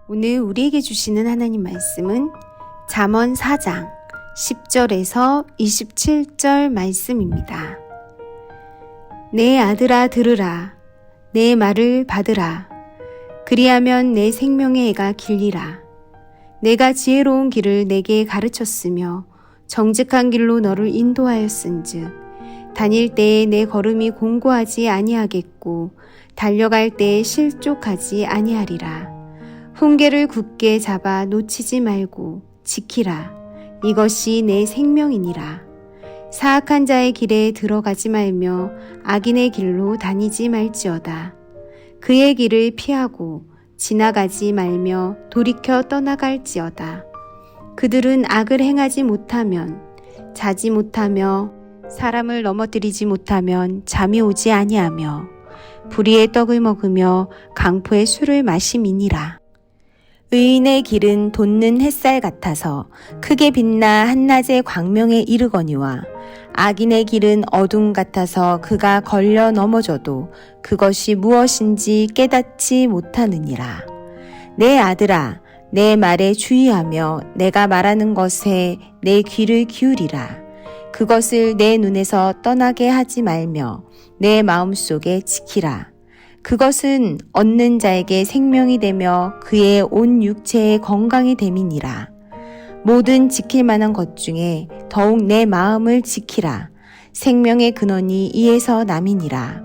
오늘 우리에게 주시는 하나님 말씀은 잠언 4장 10절에서 27절 말씀입니다. 내 아들아 들으라. 내 말을 받으라. 그리하면 내 생명의 해가 길리라. 내가 지혜로운 길을 내게 가르쳤으며 정직한 길로 너를 인도하였은즉 다닐 때에 내 걸음이 공고하지 아니하겠고 달려갈 때에 실족하지 아니하리라. 훈계를 굳게 잡아 놓치지 말고 지키라. 이것이 내 생명이니라. 사악한 자의 길에 들어가지 말며 악인의 길로 다니지 말지어다. 그의 길을 피하고 지나가지 말며 돌이켜 떠나갈지어다. 그들은 악을 행하지 못하면 자지 못하며 사람을 넘어뜨리지 못하면 잠이 오지 아니하며 불의의 떡을 먹으며 강포의 술을 마심이니라. 의인의 길은 돋는 햇살 같아서 크게 빛나 한낮의 광명에 이르거니와 악인의 길은 어둠 같아서 그가 걸려 넘어져도 그것이 무엇인지 깨닫지 못하느니라. 내 아들아, 내 말에 주의하며 내가 말하는 것에 내 귀를 기울이라. 그것을 내 눈에서 떠나게 하지 말며 내 마음속에 지키라. 그것은 얻는 자에게 생명이 되며 그의 온 육체의 건강이 됨이니라. 모든 지킬 만한 것 중에 더욱 내 마음을 지키라. 생명의 근원이 이에서 남이니라.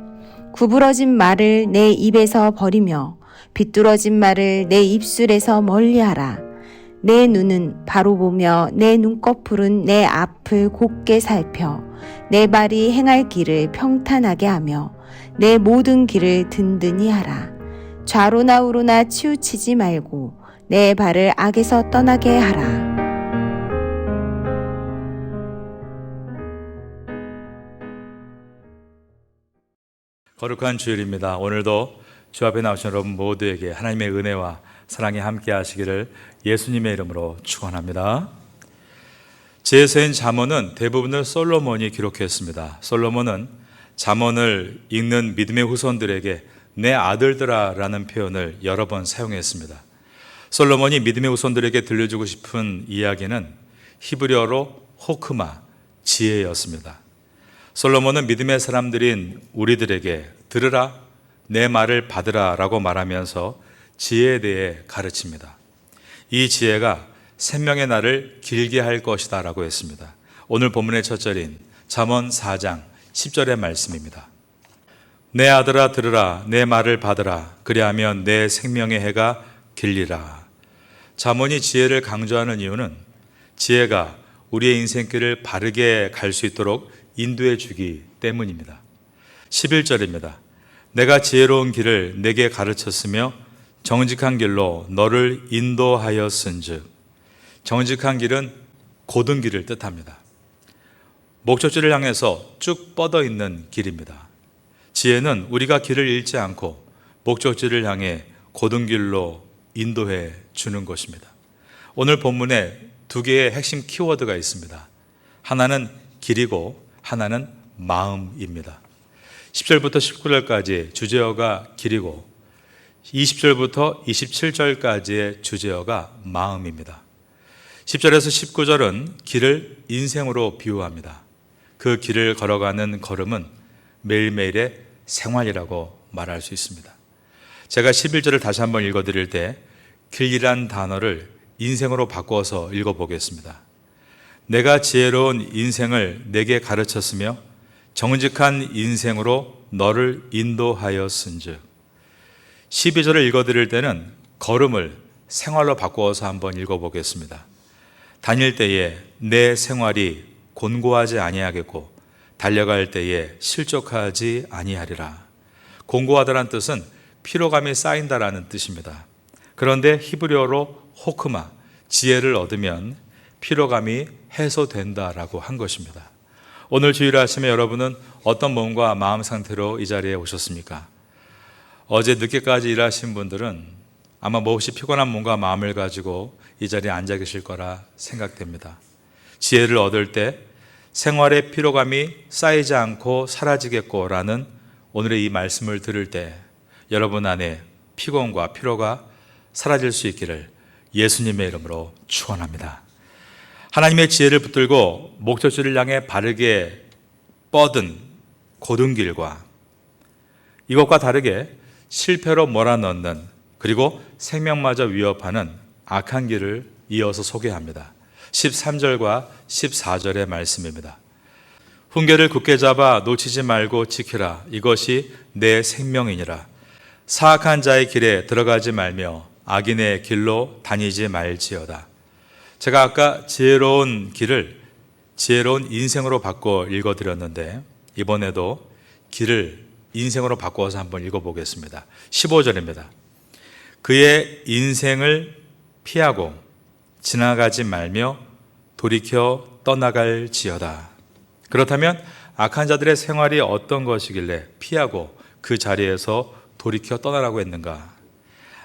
구부러진 말을 내 입에서 버리며 비뚤어진 말을 내 입술에서 멀리하라. 내 눈은 바로 보며 내 눈꺼풀은 내 앞을 곱게 살펴 내 발이 행할 길을 평탄하게 하며 내 모든 길을 든든히 하라. 좌로나 우로나 치우치지 말고 내 발을 악에서 떠나게 하라. 거룩한 주일입니다. 오늘도 주 앞에 나오신 여러분 모두에게 하나님의 은혜와 사랑이 함께 하시기를 예수님의 이름으로 축원합니다. 제서인 잠언은 대부분을 솔로몬이 기록했습니다. 솔로몬은 잠언을 읽는 믿음의 후손들에게 내 아들들아 라는 표현을 여러 번 사용했습니다. 솔로몬이 믿음의 후손들에게 들려주고 싶은 이야기는 히브리어로 호크마, 지혜였습니다. 솔로몬은 믿음의 사람들인 우리들에게 들으라, 내 말을 받으라 라고 말하면서 지혜에 대해 가르칩니다. 이 지혜가 생명의 날을 길게 할 것이다 라고 했습니다. 오늘 본문의 첫 절인 잠언 4장 10절의 말씀입니다. 내 아들아 들으라, 내 말을 받으라. 그리하면 내 생명의 해가 길리라. 잠언이 지혜를 강조하는 이유는 지혜가 우리의 인생길을 바르게 갈 수 있도록 인도해 주기 때문입니다. 11절입니다. 내가 지혜로운 길을 내게 가르쳤으며 정직한 길로 너를 인도하였은즉. 정직한 길은 곧은 길을 뜻합니다. 목적지를 향해서 쭉 뻗어 있는 길입니다. 지혜는 우리가 길을 잃지 않고 목적지를 향해 곧은 길로 인도해 주는 것입니다. 오늘 본문에 두 개의 핵심 키워드가 있습니다. 하나는 길이고 하나는 마음입니다. 10절부터 19절까지 주제어가 길이고 20절부터 27절까지의 주제어가 마음입니다. 10절에서 19절은 길을 인생으로 비유합니다. 그 길을 걸어가는 걸음은 매일매일의 생활이라고 말할 수 있습니다. 제가 11절을 다시 한번 읽어드릴 때 길이란 단어를 인생으로 바꿔서 읽어보겠습니다. 내가 지혜로운 인생을 내게 가르쳤으며 정직한 인생으로 너를 인도하였은즉. 12절을 읽어드릴 때는 걸음을 생활로 바꾸어서 한번 읽어보겠습니다. 다닐 때에 내 생활이 곤고하지 아니하겠고 달려갈 때에 실족하지 아니하리라. 곤고하다란 뜻은 피로감이 쌓인다라는 뜻입니다. 그런데 히브리어로 호크마, 지혜를 얻으면 피로감이 해소된다라고 한 것입니다. 오늘 주일 아침에 여러분은 어떤 몸과 마음 상태로 이 자리에 오셨습니까? 어제 늦게까지 일하신 분들은 아마 몹시 피곤한 몸과 마음을 가지고 이 자리에 앉아 계실 거라 생각됩니다. 지혜를 얻을 때 생활의 피로감이 쌓이지 않고 사라지겠고라는 오늘의 이 말씀을 들을 때 여러분 안에 피곤과 피로가 사라질 수 있기를 예수님의 이름으로 축원합니다. 하나님의 지혜를 붙들고 목적지를 향해 바르게 뻗은 고든 길과 이것과 다르게 실패로 몰아넣는 그리고 생명마저 위협하는 악한 길을 이어서 소개합니다. 13절과 14절의 말씀입니다. 훈계를 굳게 잡아 놓치지 말고 지키라. 이것이 내 생명이니라. 사악한 자의 길에 들어가지 말며 악인의 길로 다니지 말지어다. 제가 아까 지혜로운 길을 지혜로운 인생으로 바꿔 읽어드렸는데 이번에도 길을 인생으로 바꿔서 한번 읽어보겠습니다. 15절입니다. 그의 인생을 피하고 지나가지 말며 돌이켜 떠나갈지어다. 그렇다면 악한 자들의 생활이 어떤 것이길래 피하고 그 자리에서 돌이켜 떠나라고 했는가?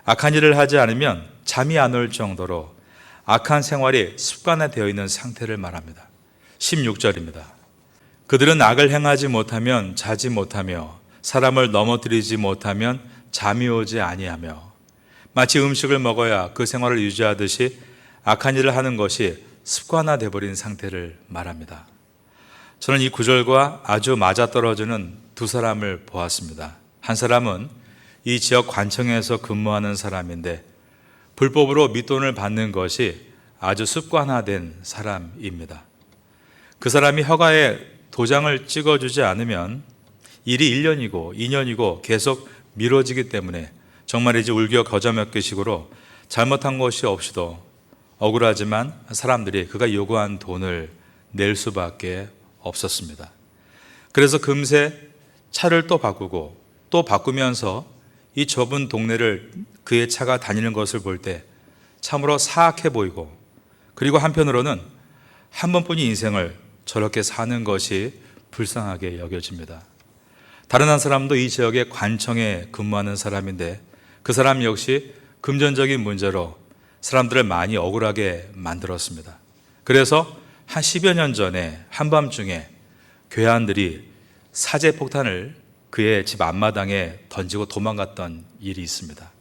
악한 일을 하지 않으면 잠이 안 올 정도로 악한 생활이 습관화되어 있는 상태를 말합니다. 16절입니다. 그들은 악을 행하지 못하면 자지 못하며 사람을 넘어뜨리지 못하면 잠이 오지 아니하며 마치 음식을 먹어야 그 생활을 유지하듯이 악한 일을 하는 것이 습관화되어 버린 상태를 말합니다. 저는 이 구절과 아주 맞아떨어지는 두 사람을 보았습니다. 한 사람은 이 지역 관청에서 근무하는 사람인데 불법으로 밑돈을 받는 것이 아주 습관화된 사람입니다. 그 사람이 허가에 도장을 찍어주지 않으면 일이 1년이고 2년이고 계속 미뤄지기 때문에 정말이지 울겨 거저 먹기식으로 잘못한 것이 없이도 억울하지만 사람들이 그가 요구한 돈을 낼 수밖에 없었습니다. 그래서 금세 차를 또 바꾸고 또 바꾸면서 이 좁은 동네를 그의 차가 다니는 것을 볼 때 참으로 사악해 보이고 그리고 한편으로는 한 번뿐인 인생을 저렇게 사는 것이 불쌍하게 여겨집니다. 다른 한 사람도 이 지역의 관청에 근무하는 사람인데 그 사람 역시 금전적인 문제로 사람들을 많이 억울하게 만들었습니다. 그래서 한 10여 년 전에 한밤중에 괴한들이 사제폭탄을 그의 집 앞마당에 던지고 도망갔던 일이 있습니다.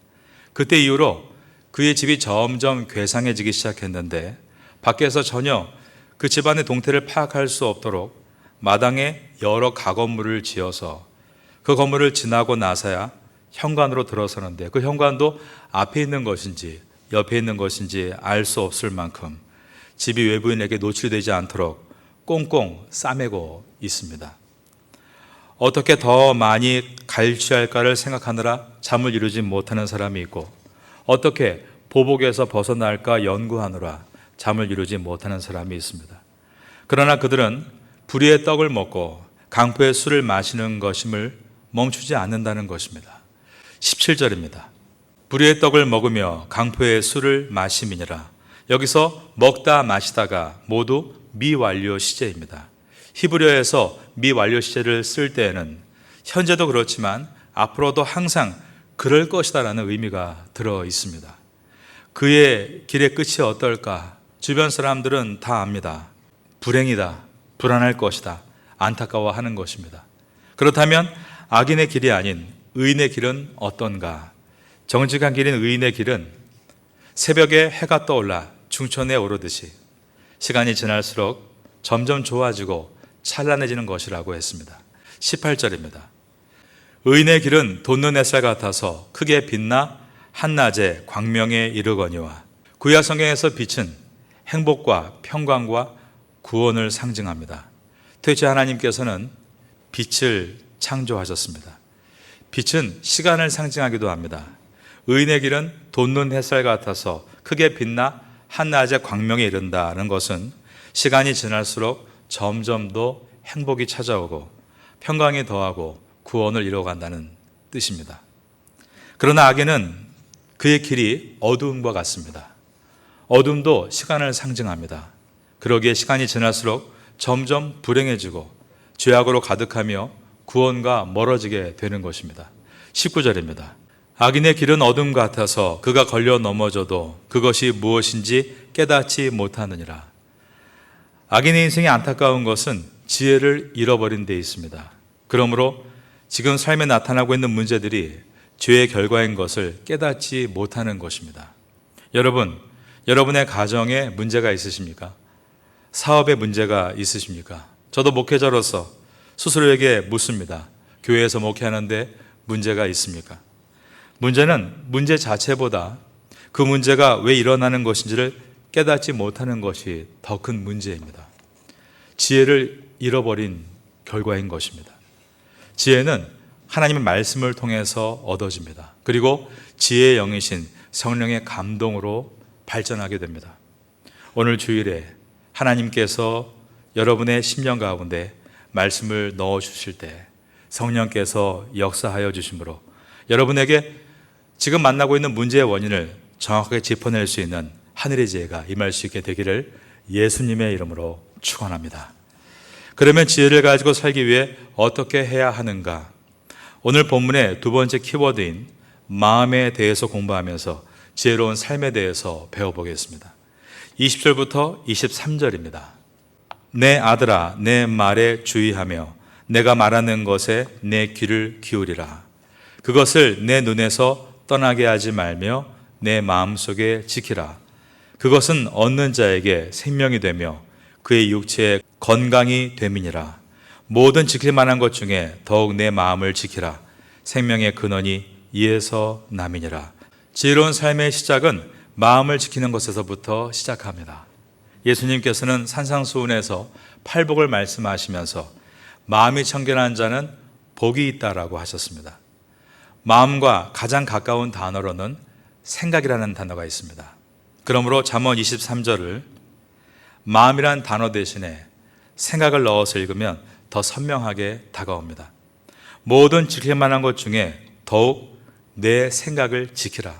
그때 이후로 그의 집이 점점 괴상해지기 시작했는데 밖에서 전혀 그 집안의 동태를 파악할 수 없도록 마당에 여러 가건물을 지어서 그 건물을 지나고 나서야 현관으로 들어서는데 그 현관도 앞에 있는 것인지 옆에 있는 것인지 알 수 없을 만큼 집이 외부인에게 노출되지 않도록 꽁꽁 싸매고 있습니다. 어떻게 더 많이 갈취할까를 생각하느라 잠을 이루지 못하는 사람이 있고 어떻게 보복에서 벗어날까 연구하느라 잠을 이루지 못하는 사람이 있습니다. 그러나 그들은 불의의 떡을 먹고 강포의 술을 마시는 것임을 멈추지 않는다는 것입니다. 17절입니다. 불의의 떡을 먹으며 강포의 술을 마심이니라. 여기서 먹다 마시다가 모두 미완료 시제입니다. 히브리어에서 미완료 시제를 쓸 때에는 현재도 그렇지만 앞으로도 항상 그럴 것이다라는 의미가 들어 있습니다. 그의 길의 끝이 어떨까? 주변 사람들은 다 압니다. 불행이다, 불안할 것이다, 안타까워하는 것입니다. 그렇다면 악인의 길이 아닌 의인의 길은 어떤가? 정직한 길인 의인의 길은 새벽에 해가 떠올라 중천에 오르듯이 시간이 지날수록 점점 좋아지고 찬란해지는 것이라고 했습니다. 18절입니다. 의인의 길은 돋는 햇살 같아서 크게 빛나 한낮에 광명에 이르거니와. 구약 성경에서 빛은 행복과 평강과 구원을 상징합니다. 도대체 하나님께서는 빛을 창조하셨습니다. 빛은 시간을 상징하기도 합니다. 의인의 길은 돋는 햇살 같아서 크게 빛나 한낮에 광명에 이른다는 것은 시간이 지날수록 점점 더 행복이 찾아오고 평강이 더하고 구원을 이뤄간다는 뜻입니다. 그러나 악에는 그의 길이 어두움과 같습니다. 어둠도 시간을 상징합니다. 그러기에 시간이 지날수록 점점 불행해지고 죄악으로 가득하며 구원과 멀어지게 되는 것입니다. 19절입니다. 악인의 길은 어둠 같아서 그가 걸려 넘어져도 그것이 무엇인지 깨닫지 못하느니라. 악인의 인생이 안타까운 것은 지혜를 잃어버린 데 있습니다. 그러므로 지금 삶에 나타나고 있는 문제들이 죄의 결과인 것을 깨닫지 못하는 것입니다. 여러분, 여러분의 가정에 문제가 있으십니까? 사업에 문제가 있으십니까? 저도 목회자로서 스스로에게 묻습니다. 교회에서 목회하는데 문제가 있습니까? 문제는 문제 자체보다 그 문제가 왜 일어나는 것인지를 깨닫지 못하는 것이 더 큰 문제입니다. 지혜를 잃어버린 결과인 것입니다. 지혜는 하나님의 말씀을 통해서 얻어집니다. 그리고 지혜의 영이신 성령의 감동으로 발전하게 됩니다. 오늘 주일에 하나님께서 여러분의 심령 가운데 말씀을 넣어 주실 때 성령께서 역사하여 주심으로 여러분에게 지금 만나고 있는 문제의 원인을 정확하게 짚어낼 수 있는 하늘의 지혜가 임할 수 있게 되기를 예수님의 이름으로 축원합니다. 그러면 지혜를 가지고 살기 위해 어떻게 해야 하는가? 오늘 본문의 두 번째 키워드인 마음에 대해서 공부하면서 지혜로운 삶에 대해서 배워보겠습니다. 20절부터 23절입니다. 내 아들아, 내 말에 주의하며 내가 말하는 것에 내 귀를 기울이라. 그것을 내 눈에서 떠나게 하지 말며 내 마음속에 지키라. 그것은 얻는 자에게 생명이 되며 그의 육체에 건강이 됨이니라. 모든 지킬 만한 것 중에 더욱 내 마음을 지키라. 생명의 근원이 이에서 남이니라. 지혜로운 삶의 시작은 마음을 지키는 것에서부터 시작합니다. 예수님께서는 산상수훈에서 팔복을 말씀하시면서 마음이 청결한 자는 복이 있다라고 하셨습니다. 마음과 가장 가까운 단어로는 생각이라는 단어가 있습니다. 그러므로 잠언 23절을 마음이란 단어 대신에 생각을 넣어서 읽으면 더 선명하게 다가옵니다. 모든 지킬 만한 것 중에 더욱 내 생각을 지키라.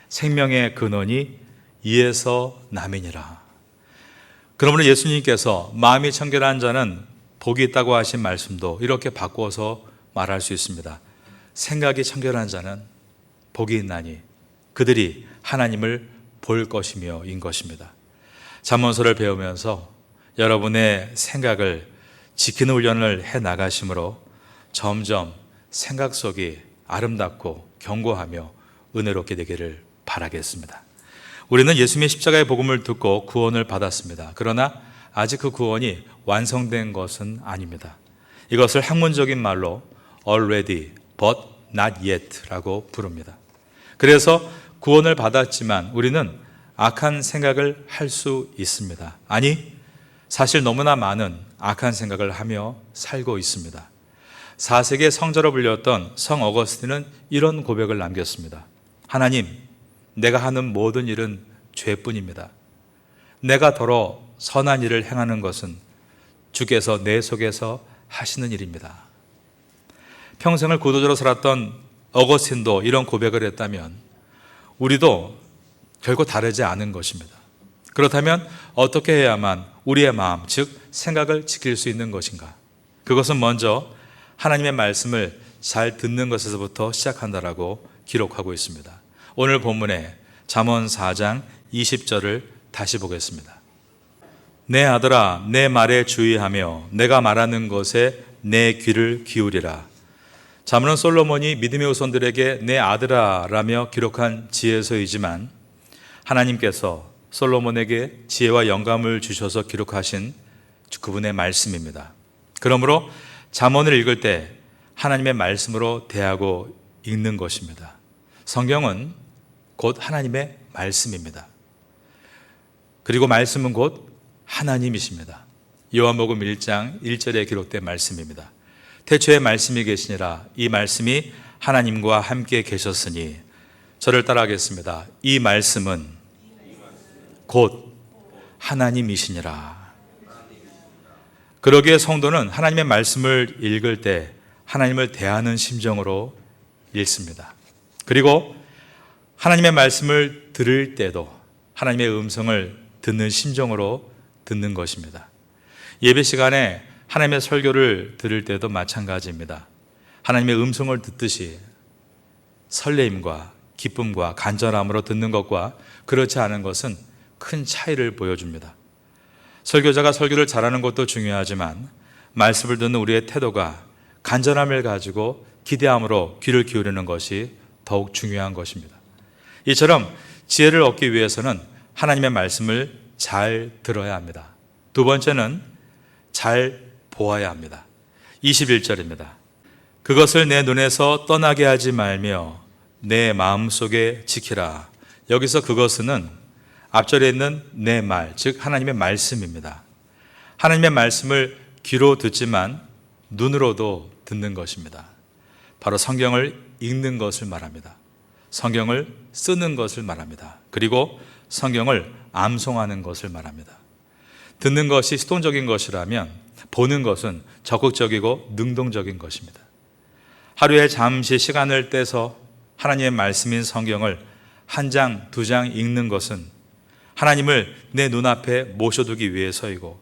생명의 근원이 이에서 남이니라. 그러므로 예수님께서 마음이 청결한 자는 복이 있다고 하신 말씀도 이렇게 바꾸어서 말할 수 있습니다. 생각이 청결한 자는 복이 있나니 그들이 하나님을 볼 것이며 인 것입니다. 잠언서를 배우면서 여러분의 생각을 지키는 훈련을 해 나가심으로 점점 생각 속이 아름답고 견고하며 은혜롭게 되기를 바라겠습니다. 우리는 예수님의 십자가의 복음을 듣고 구원을 받았습니다. 그러나 아직 그 구원이 완성된 것은 아닙니다. 이것을 학문적인 말로 already but not yet 라고 부릅니다. 그래서 구원을 받았지만 우리는 악한 생각을 할 수 있습니다. 아니, 사실 너무나 많은 악한 생각을 하며 살고 있습니다. 4세기의 성자로 불렸던 성 어거스틴은 이런 고백을 남겼습니다. 하나님, 내가 하는 모든 일은 죄뿐입니다. 내가 더러 선한 일을 행하는 것은 주께서 내 속에서 하시는 일입니다. 평생을 구도자로 살았던 어거스틴도 이런 고백을 했다면 우리도 결코 다르지 않은 것입니다. 그렇다면 어떻게 해야만 우리의 마음, 즉 생각을 지킬 수 있는 것인가? 그것은 먼저 하나님의 말씀을 잘 듣는 것에서부터 시작한다라고 기록하고 있습니다. 오늘 본문에 잠언 4장 20절을 다시 보겠습니다. 내 아들아, 내 말에 주의하며 내가 말하는 것에 내 귀를 기울이라. 잠언은 솔로몬이 믿음의 후손들에게 내 아들아 라며 기록한 지혜서이지만 하나님께서 솔로몬에게 지혜와 영감을 주셔서 기록하신 그분의 말씀입니다. 그러므로 잠언을 읽을 때 하나님의 말씀으로 대하고 읽는 것입니다. 성경은 곧 하나님의 말씀입니다. 그리고 말씀은 곧 하나님이십니다. 요한복음 1장 1절에 기록된 말씀입니다. 태초에 말씀이 계시니라. 이 말씀이 하나님과 함께 계셨으니 저를 따라하겠습니다. 이 말씀은 곧 하나님이시니라. 그러기에 성도는 하나님의 말씀을 읽을 때 하나님을 대하는 심정으로 읽습니다. 그리고 하나님의 말씀을 들을 때도 하나님의 음성을 듣는 심정으로 듣는 것입니다. 예배 시간에 하나님의 설교를 들을 때도 마찬가지입니다. 하나님의 음성을 듣듯이 설레임과 기쁨과 간절함으로 듣는 것과 그렇지 않은 것은 큰 차이를 보여줍니다. 설교자가 설교를 잘하는 것도 중요하지만 말씀을 듣는 우리의 태도가 간절함을 가지고 기대함으로 귀를 기울이는 것이 더욱 중요한 것입니다. 이처럼 지혜를 얻기 위해서는 하나님의 말씀을 잘 들어야 합니다. 두 번째는 잘 보아야 합니다. 21절입니다. 그것을 내 눈에서 떠나게 하지 말며 내 마음속에 지키라. 여기서 그것은 앞절에 있는 내 말, 즉 하나님의 말씀입니다. 하나님의 말씀을 귀로 듣지만 눈으로도 듣는 것입니다. 바로 성경을 읽는 것을 말합니다. 성경을 쓰는 것을 말합니다. 그리고 성경을 암송하는 것을 말합니다. 듣는 것이 수동적인 것이라면 보는 것은 적극적이고 능동적인 것입니다. 하루에 잠시 시간을 떼서 하나님의 말씀인 성경을 한 장, 두 장 읽는 것은 하나님을 내 눈앞에 모셔두기 위해서이고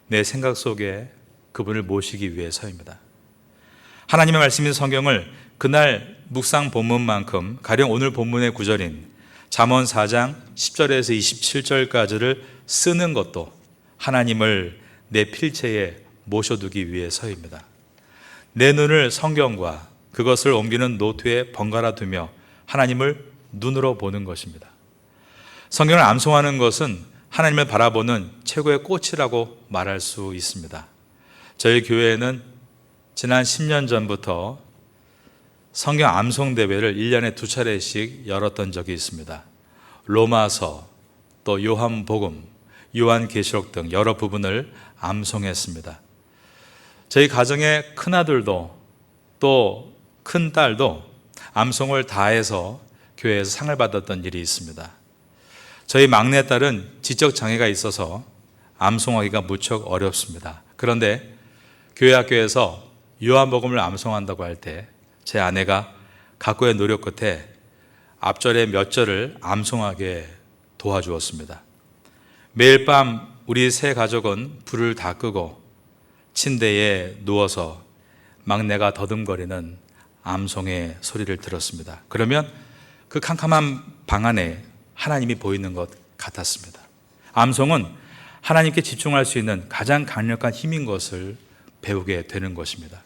내 생각 속에 그분을 모시기 위해서입니다. 하나님의 말씀인 성경을 그날 묵상 본문만큼 가령 오늘 본문의 구절인 잠언 4장 10절에서 27절까지를 쓰는 것도 하나님을 내 필체에 모셔두기 위해서입니다. 내 눈을 성경과 그것을 옮기는 노트에 번갈아 두며 하나님을 눈으로 보는 것입니다. 성경을 암송하는 것은 하나님을 바라보는 최고의 꽃이라고 말할 수 있습니다. 저희 교회에는 지난 10년 전부터 성경 암송 대회를 1년에 2차례씩 열었던 적이 있습니다. 로마서, 또 요한복음, 요한계시록 등 여러 부분을 암송했습니다. 저희 가정의 큰아들도 또 큰딸도 암송을 다해서 교회에서 상을 받았던 일이 있습니다. 저희 막내딸은 지적 장애가 있어서 암송하기가 무척 어렵습니다. 그런데 교회 학교에서 요한복음을 암송한다고 할 때 제 아내가 각고의 노력 끝에 앞절에 몇 절을 암송하게 도와주었습니다. 매일 밤 우리 세 가족은 불을 다 끄고 침대에 누워서 막내가 더듬거리는 암송의 소리를 들었습니다. 그러면 그 캄캄한 방 안에 하나님이 보이는 것 같았습니다. 암송은 하나님께 집중할 수 있는 가장 강력한 힘인 것을 배우게 되는 것입니다.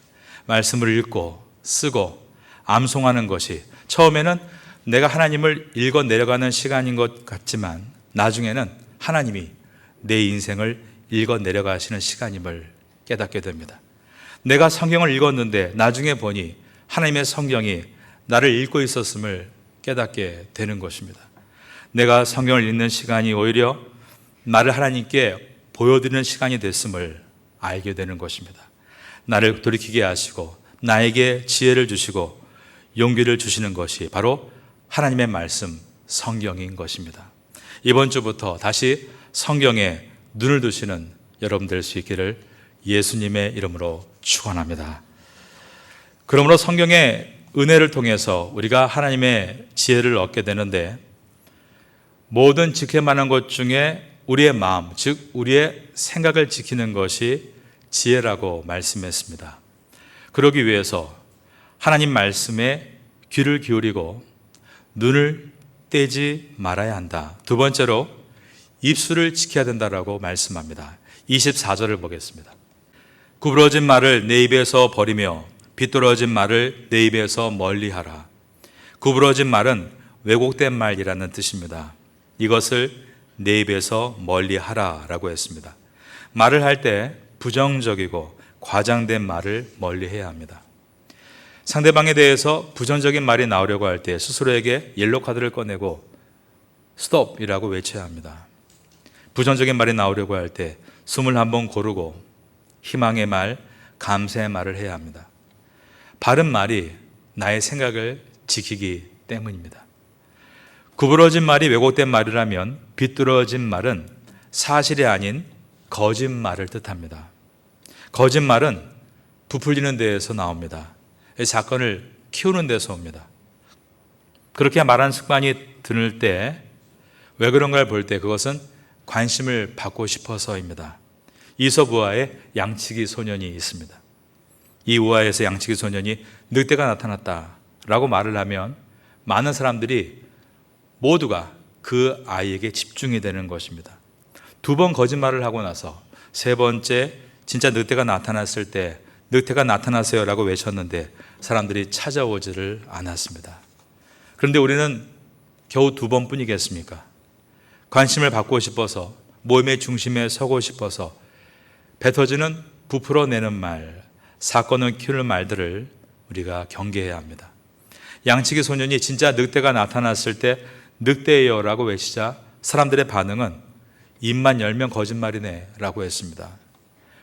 말씀을 읽고 쓰고 암송하는 것이 처음에는 내가 하나님을 읽어 내려가는 시간인 것 같지만 나중에는 하나님이 내 인생을 읽어 내려가시는 시간임을 깨닫게 됩니다. 내가 성경을 읽었는데 나중에 보니 하나님의 성경이 나를 읽고 있었음을 깨닫게 되는 것입니다. 내가 성경을 읽는 시간이 오히려 나를 하나님께 보여드리는 시간이 됐음을 알게 되는 것입니다. 나를 돌이키게 하시고 나에게 지혜를 주시고 용기를 주시는 것이 바로 하나님의 말씀, 성경인 것입니다. 이번 주부터 다시 성경에 눈을 두시는 여러분 될 수 있기를 예수님의 이름으로 축원합니다. 그러므로 성경의 은혜를 통해서 우리가 하나님의 지혜를 얻게 되는데 모든 지킬 만한 것 중에 우리의 마음, 즉 우리의 생각을 지키는 것이 지혜라고 말씀했습니다. 그러기 위해서 하나님 말씀에 귀를 기울이고 눈을 떼지 말아야 한다. 두 번째로 입술을 지켜야 된다라고 말씀합니다. 24절을 보겠습니다. 구부러진 말을 내 입에서 버리며 비뚤어진 말을 내 입에서 멀리하라. 구부러진 말은 왜곡된 말이라는 뜻입니다. 이것을 내 입에서 멀리하라 라고 했습니다. 말을 할 때 부정적이고 과장된 말을 멀리해야 합니다. 상대방에 대해서 부정적인 말이 나오려고 할 때 스스로에게 옐로 카드를 꺼내고 스톱이라고 외쳐야 합니다. 부정적인 말이 나오려고 할 때 숨을 한번 고르고 희망의 말, 감사의 말을 해야 합니다. 바른 말이 나의 생각을 지키기 때문입니다. 구부러진 말이 왜곡된 말이라면 비뚤어진 말은 사실이 아닌 거짓말을 뜻합니다. 거짓말은 부풀리는 데에서 나옵니다. 사건을 키우는 데서 옵니다. 그렇게 말하는 습관이 드는 때 왜 그런가를 볼 때 그것은 관심을 받고 싶어서입니다. 이솝 우화에 양치기 소년이 있습니다. 이 우화에서 양치기 소년이 늑대가 나타났다라고 말을 하면 많은 사람들이 모두가 그 아이에게 집중이 되는 것입니다. 두 번 거짓말을 하고 나서 세 번째 진짜 늑대가 나타났을 때 늑대가 나타나세요라고 외쳤는데 사람들이 찾아오지를 않았습니다. 그런데 우리는 겨우 2번뿐이겠습니까? 관심을 받고 싶어서, 모임의 중심에 서고 싶어서 뱉어지는 부풀어내는 말, 사건을 키우는 말들을 우리가 경계해야 합니다. 양치기 소년이 진짜 늑대가 나타났을 때 늑대예요 라고 외치자 사람들의 반응은 입만 열면 거짓말이네 라고 했습니다.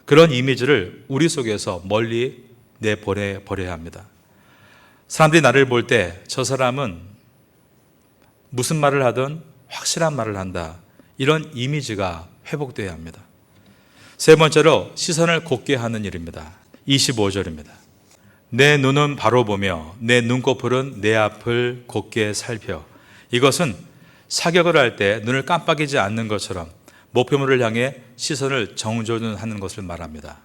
그런 이미지를 우리 속에서 멀리 내보내버려야 합니다. 사람들이 나를 볼 때 저 사람은 무슨 말을 하든 확실한 말을 한다, 이런 이미지가 회복되어야 합니다. 세 번째로 시선을 곧게 하는 일입니다. 25절입니다. 내 눈은 바로 보며 내 눈꺼풀은 내 앞을 곧게 살펴. 이것은 사격을 할 때 눈을 깜빡이지 않는 것처럼 목표물을 향해 시선을 정조준하는 것을 말합니다.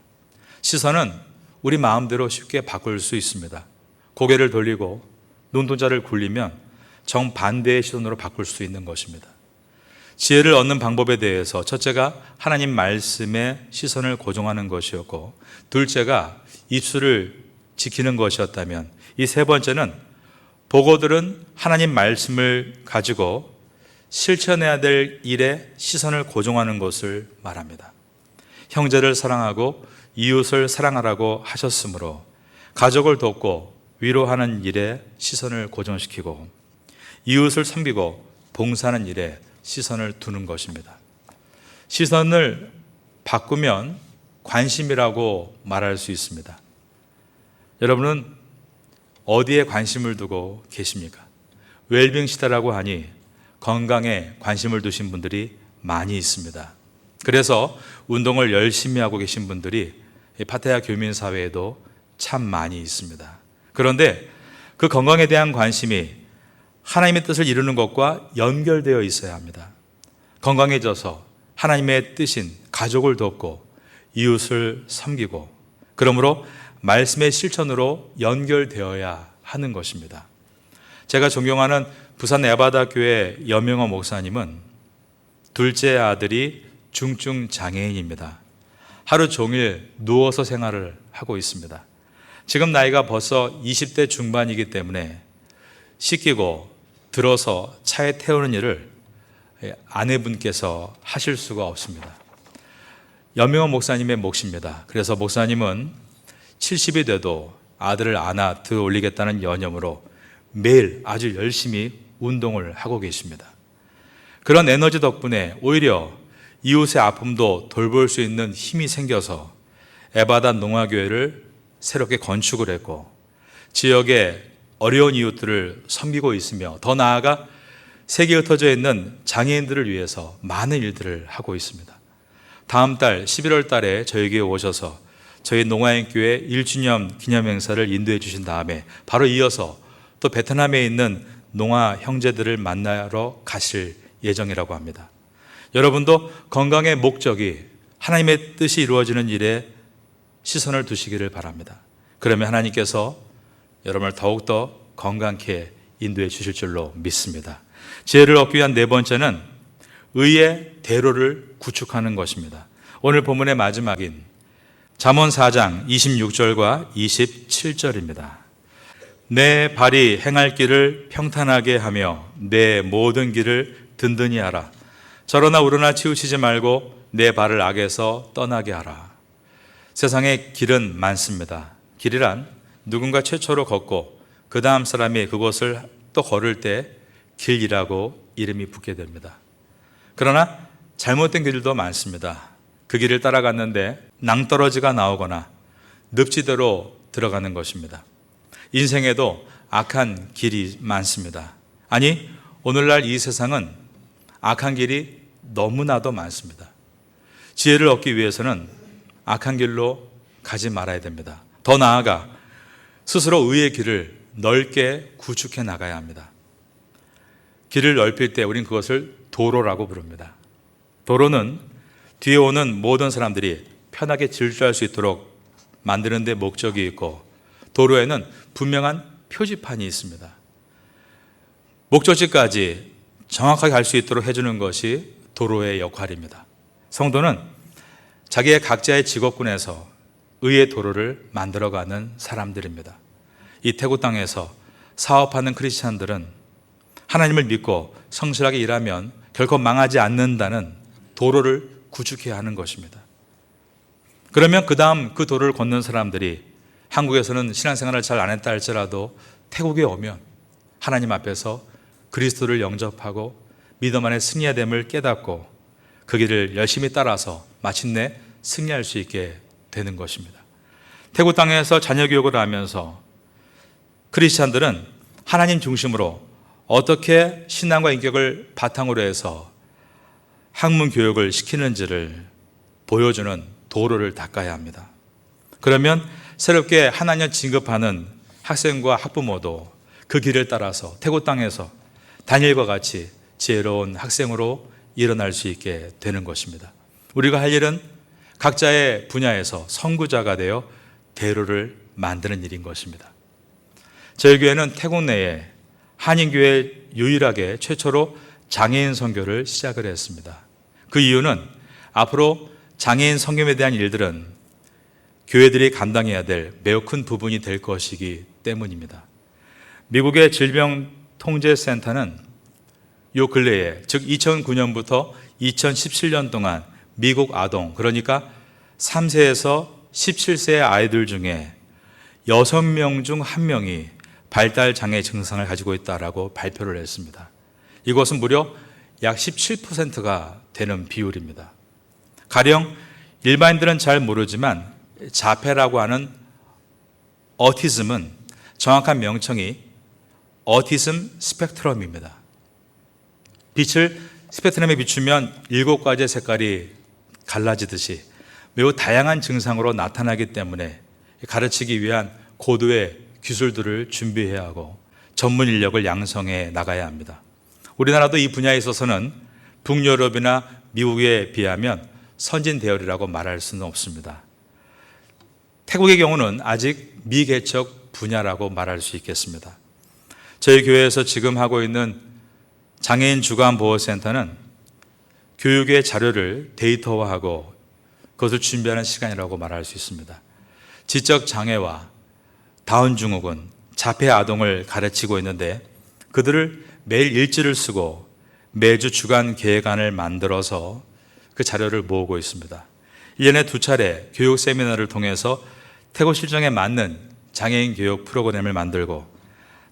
시선은 우리 마음대로 쉽게 바꿀 수 있습니다. 고개를 돌리고 눈동자를 굴리면 정반대의 시선으로 바꿀 수 있는 것입니다. 지혜를 얻는 방법에 대해서 첫째가 하나님 말씀에 시선을 고정하는 것이었고, 둘째가 입술을 지키는 것이었다면, 이 세 번째는 보고 들은 하나님 말씀을 가지고 실천해야 될 일에 시선을 고정하는 것을 말합니다. 형제를 사랑하고 이웃을 사랑하라고 하셨으므로 가족을 돕고 위로하는 일에 시선을 고정시키고 이웃을 섬기고 봉사하는 일에 시선을 두는 것입니다. 시선을 바꾸면 관심이라고 말할 수 있습니다. 여러분은 어디에 관심을 두고 계십니까? 웰빙 시대라고 하니 건강에 관심을 두신 분들이 많이 있습니다. 그래서 운동을 열심히 하고 계신 분들이 파타야 교민사회에도 참 많이 있습니다. 그런데 그 건강에 대한 관심이 하나님의 뜻을 이루는 것과 연결되어 있어야 합니다. 건강해져서 하나님의 뜻인 가족을 돕고 이웃을 섬기고, 그러므로 말씀의 실천으로 연결되어야 하는 것입니다. 제가 존경하는 부산 에바다 교회 여명호 목사님은 둘째 아들이 중증 장애인입니다. 하루 종일 누워서 생활을 하고 있습니다. 지금 나이가 벌써 20대 중반이기 때문에 씻기고 들어서 차에 태우는 일을 아내분께서 하실 수가 없습니다. 여명호 목사님의 몫입니다. 그래서 목사님은 70이 돼도 아들을 안아 드 올리겠다는 여념으로 매일 아주 열심히 운동을 하고 계십니다. 그런 에너지 덕분에 오히려 이웃의 아픔도 돌볼 수 있는 힘이 생겨서 에바다 농화교회를 새롭게 건축을 했고 지역의 어려운 이웃들을 섬기고 있으며, 더 나아가 세계에 흩어져 있는 장애인들을 위해서 많은 일들을 하고 있습니다. 다음 달 11월 달에 저에게 오셔서 저희 농화인교회 1주년 기념행사를 인도해 주신 다음에 바로 이어서 또 베트남에 있는 농화 형제들을 만나러 가실 예정이라고 합니다. 여러분도 건강의 목적이 하나님의 뜻이 이루어지는 일에 시선을 두시기를 바랍니다. 그러면 하나님께서 여러분을 더욱더 건강케 인도해 주실 줄로 믿습니다. 지혜를 얻기 위한 네 번째는 의의 대로를 구축하는 것입니다. 오늘 본문의 마지막인 잠언 4장 26절과 27절입니다. 내 발이 행할 길을 평탄하게 하며 내 모든 길을 든든히 하라. 저러나 우러나 치우치지 말고 내 발을 악에서 떠나게 하라. 세상에 길은 많습니다. 길이란 누군가 최초로 걷고 그 다음 사람이 그곳을 또 걸을 때 길이라고 이름이 붙게 됩니다. 그러나 잘못된 길도 많습니다. 그 길을 따라갔는데 낭떠러지가 나오거나 늪지대로 들어가는 것입니다. 인생에도 악한 길이 많습니다. 아니, 오늘날 이 세상은 악한 길이 너무나도 많습니다. 지혜를 얻기 위해서는 악한 길로 가지 말아야 됩니다. 더 나아가 스스로 의의 길을 넓게 구축해 나가야 합니다. 길을 넓힐 때 우린 그것을 도로라고 부릅니다. 도로는 뒤에 오는 모든 사람들이 편하게 질주할 수 있도록 만드는 데 목적이 있고, 도로에는 분명한 표지판이 있습니다. 목적지까지 정확하게 갈 수 있도록 해주는 것이 도로의 역할입니다. 성도는 자기의 각자의 직업군에서 의의 도로를 만들어가는 사람들입니다. 이 태국 땅에서 사업하는 크리스찬들은 하나님을 믿고 성실하게 일하면 결코 망하지 않는다는 도로를 구축해야 하는 것입니다. 그러면 그 다음 그 도로를 걷는 사람들이 한국에서는 신앙생활을 잘 안 했다 할지라도 태국에 오면 하나님 앞에서 그리스도를 영접하고 믿음 안에 승리해야 됨을 깨닫고 그 길을 열심히 따라서 마침내 승리할 수 있게 되는 것입니다. 태국 땅에서 자녀 교육을 하면서 크리스찬들은 하나님 중심으로 어떻게 신앙과 인격을 바탕으로 해서 학문 교육을 시키는지를 보여주는 도로를 닦아야 합니다. 그러면 새롭게 하나님 진급하는 학생과 학부모도 그 길을 따라서 태국 땅에서 다니엘과 같이 지혜로운 학생으로 일어날 수 있게 되는 것입니다. 우리가 할 일은 각자의 분야에서 선구자가 되어 대로를 만드는 일인 것입니다. 저희 교회는 태국 내에 한인교회 유일하게 최초로 장애인 선교를 시작을 했습니다. 그 이유는 앞으로 장애인 선교에 대한 일들은 교회들이 감당해야 될 매우 큰 부분이 될 것이기 때문입니다. 미국의 질병통제센터는 요 근래에, 즉 2009년부터 2017년 동안 미국 아동, 그러니까 3세에서 17세의 아이들 중에 6명 중 1명이 발달장애 증상을 가지고 있다라고 발표를 했습니다. 이것은 무려 약 17%가 되는 비율입니다. 가령 일반인들은 잘 모르지만 자폐라고 하는 어티즘은 정확한 명칭이 어티즘 스펙트럼입니다. 빛을 스펙트럼에 비추면 7가지의 색깔이 갈라지듯이 매우 다양한 증상으로 나타나기 때문에 가르치기 위한 고도의 기술들을 준비해야 하고 전문 인력을 양성해 나가야 합니다. 우리나라도 이 분야에 있어서는 북유럽이나 미국에 비하면 선진 대열이라고 말할 수는 없습니다. 태국의 경우는 아직 미개척 분야라고 말할 수 있겠습니다. 저희 교회에서 지금 하고 있는 장애인 주간보호센터는 교육의 자료를 데이터화하고 그것을 준비하는 시간이라고 말할 수 있습니다. 지적 장애와 다운 증후군, 자폐 아동을 가르치고 있는데 그들을 매일 일지를 쓰고 매주 주간 계획안을 만들어서 그 자료를 모으고 있습니다. 1년에 2차례 교육 세미나를 통해서 태국 실정에 맞는 장애인 교육 프로그램을 만들고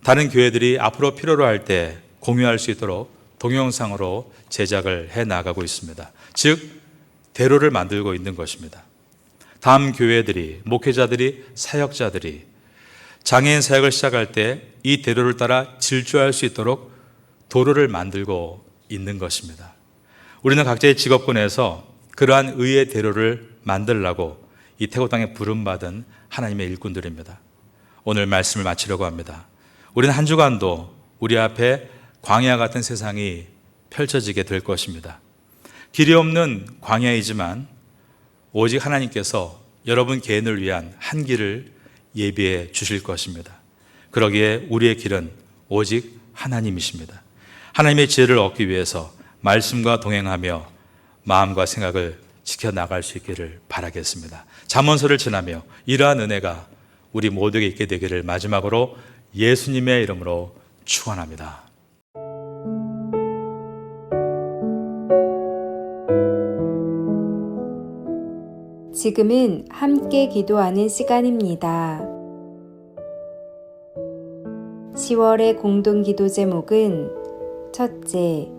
다른 교회들이 앞으로 필요로 할 때 공유할 수 있도록 동영상으로 제작을 해 나가고 있습니다. 즉 대로를 만들고 있는 것입니다. 다음 교회들이, 목회자들이, 사역자들이 장애인 사역을 시작할 때 이 대로를 따라 질주할 수 있도록 도로를 만들고 있는 것입니다. 우리는 각자의 직업군에서 그러한 의의 대로를 만들라고 이 태국 땅에 부름받은 하나님의 일꾼들입니다. 오늘 말씀을 마치려고 합니다. 우리는 한 주간도 우리 앞에 광야 같은 세상이 펼쳐지게 될 것입니다. 길이 없는 광야이지만 오직 하나님께서 여러분 개인을 위한 한 길을 예비해 주실 것입니다. 그러기에 우리의 길은 오직 하나님이십니다. 하나님의 지혜를 얻기 위해서 말씀과 동행하며 마음과 생각을 지켜나갈 수 있기를 바라겠습니다. 잠언서를 지나며 이러한 은혜가 우리 모두에게 있게 되기를 마지막으로 예수님의 이름으로 축원합니다. 지금은 함께 기도하는 시간입니다. 10월의 공동기도 제목은 첫째,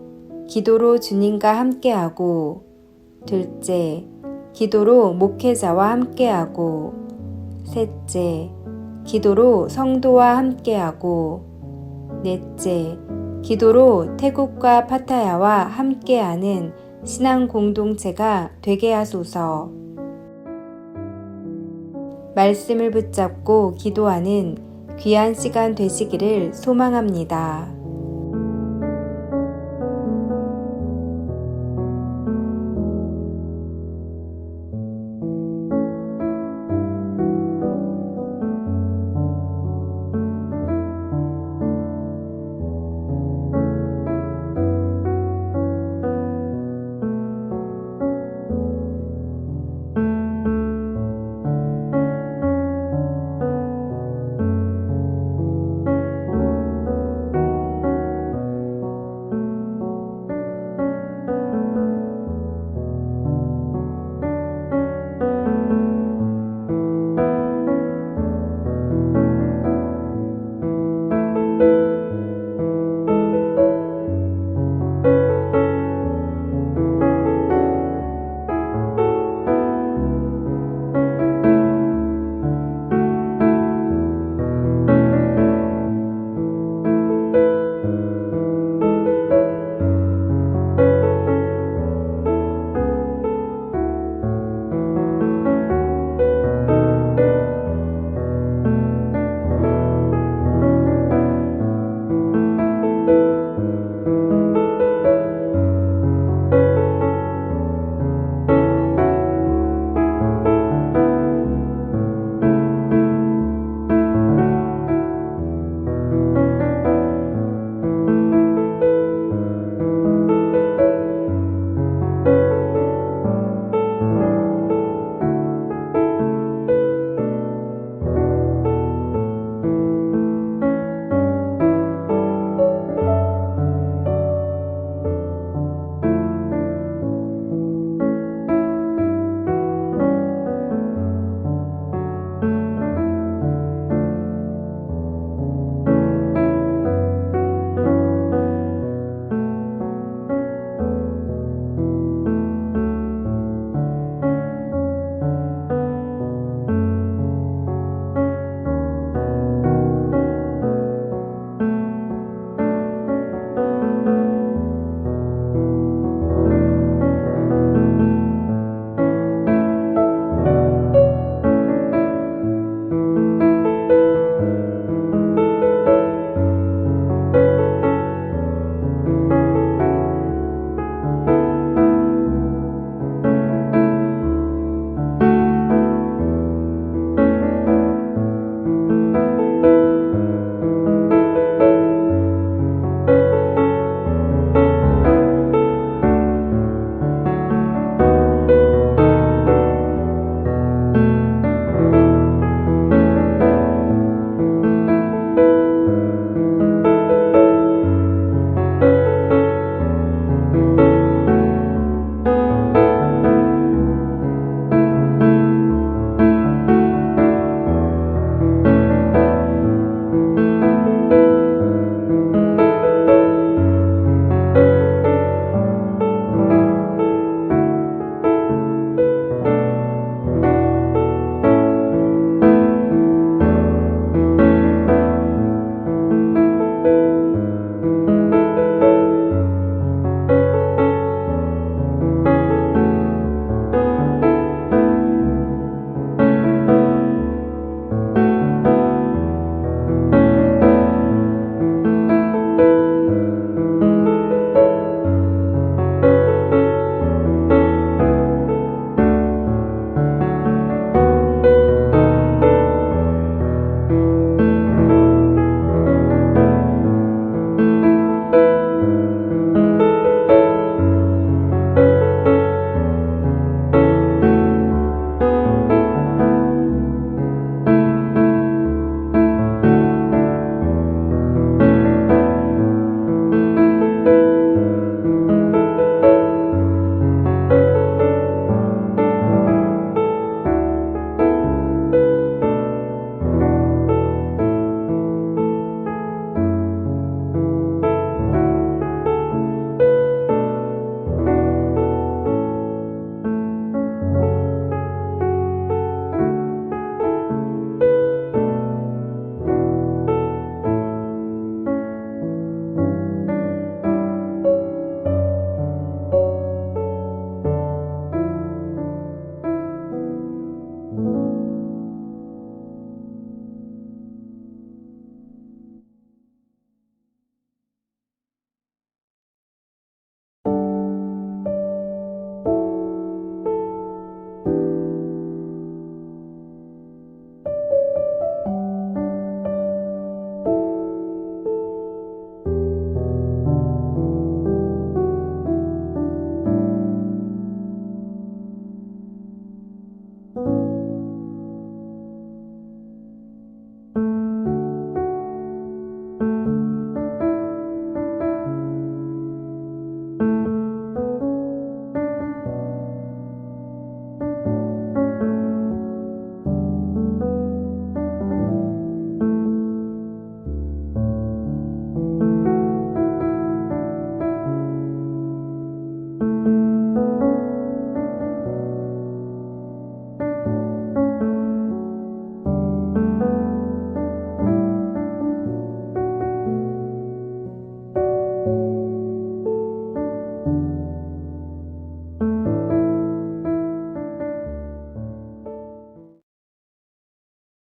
기도로 주님과 함께하고 둘째, 기도로 목회자와 함께하고 셋째, 기도로 성도와 함께하고 넷째, 기도로 태국과 파타야와 함께하는 신앙 공동체가 되게 하소서. 말씀을 붙잡고 기도하는 귀한 시간 되시기를 소망합니다.